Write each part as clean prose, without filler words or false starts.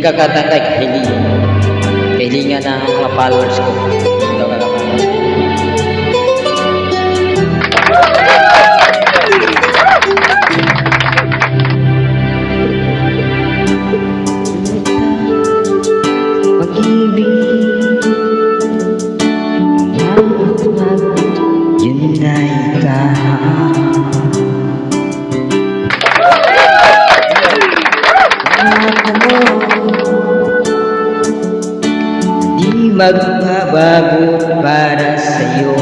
Hiling kakanta kay hiling. Kahilingan ng mga followers ko. Ito kakanta. Pag-ibig, yun na ikaw. Di magbabago para sa'yo.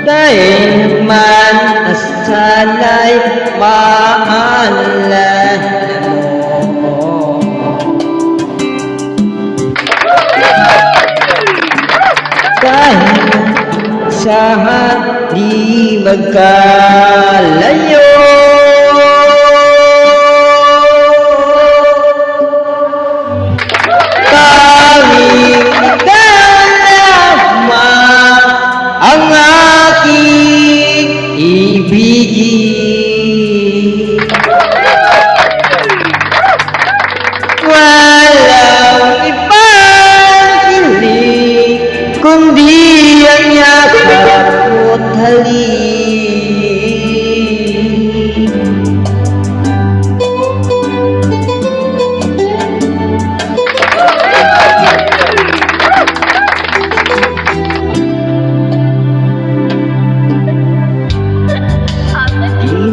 Dahil man asala'y maalala mo. Dahil sa di magkalayo. Ang aking ibigin, walang ibang hiling kundi ang yakap mo't halik.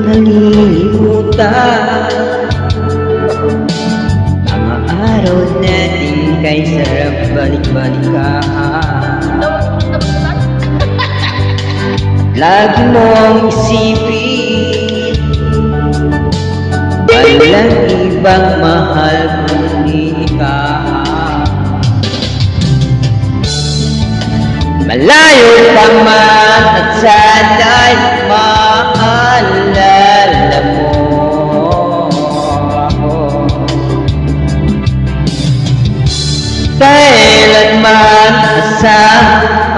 Nalilimutan mga araw natin kay sarap balik-balikan. Lagi mong isipin, walang ibang mahal kundi ikaw. Malayo pa man at sana'y maalala mo ako. Kailanman asa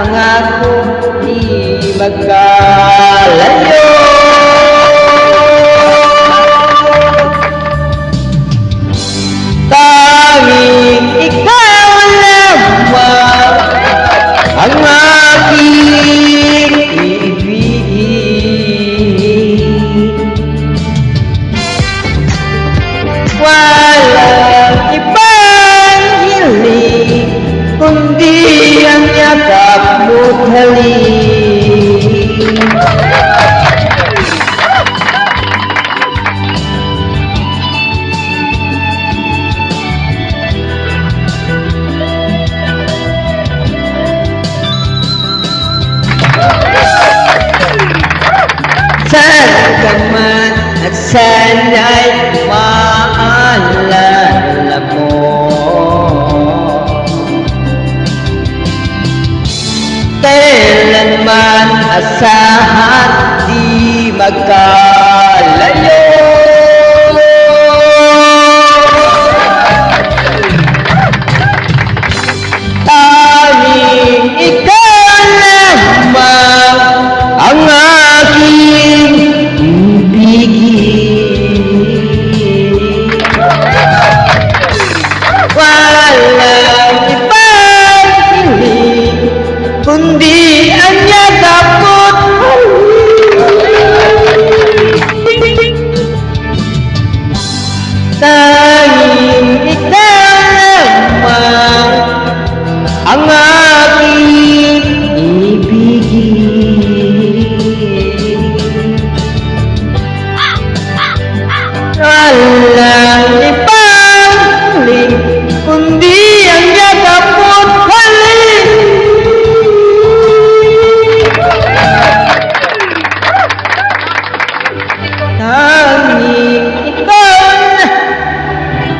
pangako di magkalayo. Tanging ikaw lamang ang aking ibigin, walang ibang hiling kundi ang yakap mo't halik. Saan ka man at sana'y maalala mo. Kailanman asahan di magkalayo. Tanging ikaw lamang ang aking ibigin, walang ibang hiling kundi ang yakap mo't halik.